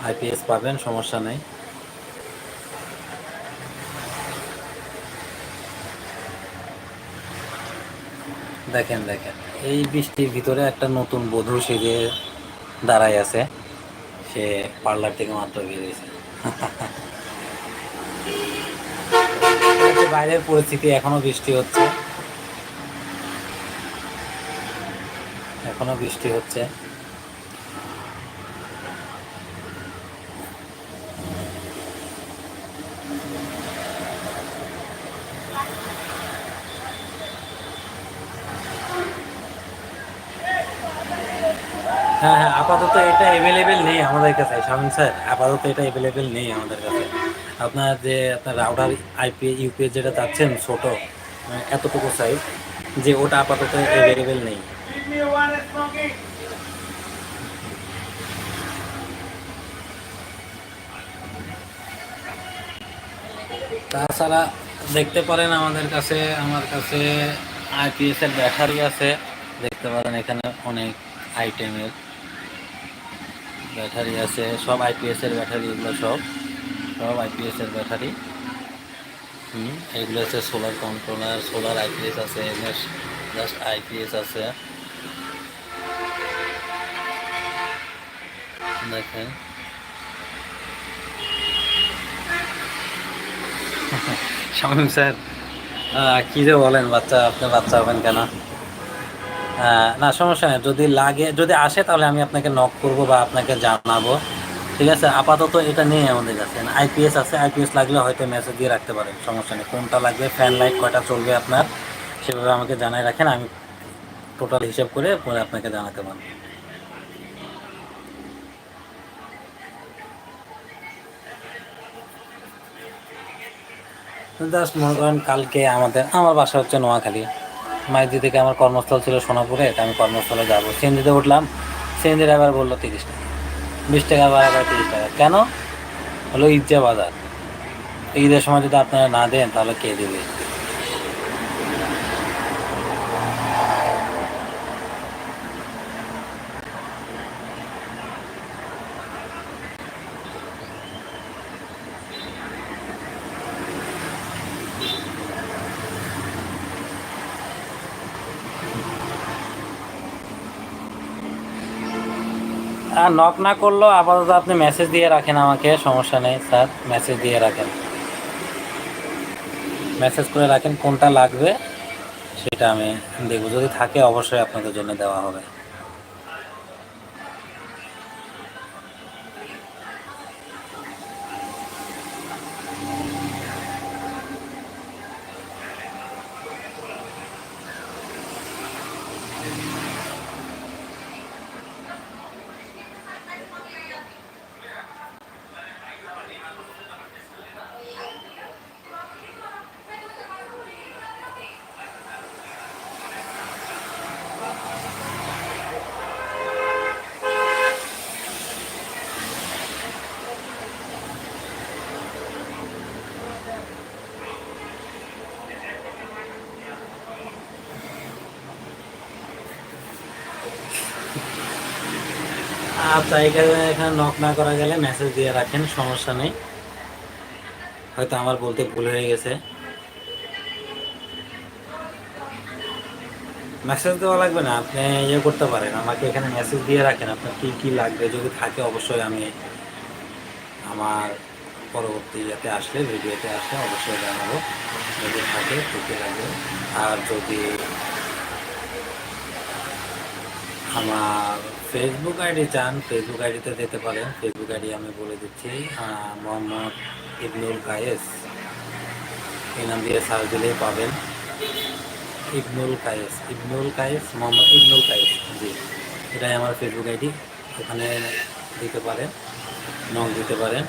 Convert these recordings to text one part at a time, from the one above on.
IPS পাবেন, সমস্যা নেই। দেখেন দেখেন, এই বৃষ্টির ভিতরে একটা নতুন বধূ সেজে দাঁড়ায় আছে, সে পার্লার থেকে মাত্র বেরিয়েছে। বাইরের পরিস্থিতি, এখনো বৃষ্টি হচ্ছে, এখনো বৃষ্টি হচ্ছে। হ্যাঁ হ্যাঁ, আপাতত এটা অ্যাভেলেবেল নেই আমাদের কাছে শামীম স্যার, আপাতত এটা অ্যাভেলেবেল নেই আমাদের কাছে। আপনার যে আপনার রাউটার আইপি ইউপিএস যেটা চাচ্ছেন ছোট, মানে এতটুকু সাইজ, যে ওটা আপাতত অ্যাভেলেবেল নেই। তাছাড়া দেখতে পারেন আমাদের কাছে, আমার কাছে আইপিএস এর ব্যাটারি আছে, দেখতে পারেন এখানে অনেক আইটেমের ব্যাটারি আছে, সব আইপিএস এর ব্যাটারি, এগুলো সব সব আইপিএস এর ব্যাটারি। এগুলো হচ্ছে সোলার কন্ট্রোলার, সোলার আইপিএস আছে, জাস্ট আইপিএস আছে। দেখেন শামীম স্যার, কি যে বলেন, বাচ্চা, আপনি বাচ্চা হবেন কেন? না সমস্যা নেই, যদি লাগে, যদি আসে তাহলে আমি আপনাকে নক করব বা আপনাকে জানাবো। ঠিক আছে, আপাতত এটা নেই আমাদের কাছে। আইপিএস আছে, আইপিএস লাগলে হয়তো মেসেজ দিয়ে রাখতে পারেন, সমস্যা নেই। কোনটা লাগবে, ফ্যান লাইট কয়টা চলবে আপনার, সেভাবে আমাকে জানাই রাখেন, আমি টোটাল হিসাব করে পরে আপনাকে জানাতে পারবো। জাস্ট মনে করেন কালকে আমার বাসা হচ্ছে নোয়াখালী, মাইজি থেকে আমার কর্মস্থল ছিল সোনাপুরে, তা আমি কর্মস্থলে যাবো, সিএনজিতে উঠলাম, সিএনজি ড্রাইভার বললো 30 টাকা, 20 টাকা ভাড়া করে 30 টাকা কেন? হলো ইজ্জা বাজার, ঈদের সময় যদি আপনারা না দেন তাহলে কে দেবে? আর নক না করলেও আপাতত আপনি মেসেজ দিয়ে রাখেন আমাকে, সমস্যা নেই স্যার, মেসেজ দিয়ে রাখেন, মেসেজ করে রাখেন কোনটা লাগবে, সেটা আমি দেখবো, যদি থাকে অবশ্যই আপনাদের জন্য দেওয়া হবে। আচ্ছা, এখানে নক না করা গেলে মেসেজ দিয়ে রাখেন, সমস্যা নেই, হয়তো আমার বলতে ভুল হয়ে গেছে। মেসেজ দেওয়া লাগবে না, আপনি ইয়ে করতে পারেন, আমাকে এখানে মেসেজ দিয়ে রাখেন আপনার কী কী লাগবে, যদি থাকে অবশ্যই আমি আমার পরবর্তী ইয়েতে আসলে, ভিডিওতে আসলে অবশ্যই জানাবো, যদি থাকে কী কী লাগবে। আর যদি আমার ফেসবুক আইডি চান, ফেসবুক আইডিতে যেতে পারেন, ফেসবুক আইডি আমি বলে দিচ্ছি, মোহাম্মদ ইবনুল কায়েস, এই নাম দিয়ে সার্চ দিলেই পাবেন। ইবনুল কায়েস, ইবনুল কায়েস, মোহাম্মদ ইবনুল কায়েস, জি, এটাই আমার ফেসবুক আইডি, ওখানে দিতে পারেন, নক দিতে পারেন।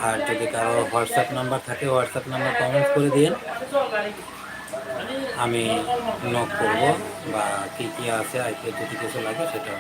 আর যদি কারো হোয়াটসঅ্যাপ নাম্বার থাকে, হোয়াটসঅ্যাপ নাম্বার কমেন্ট করে দিন, আমি নক করব, বা কী কী আছে আইপি যদি কিছু লাগে সেটা।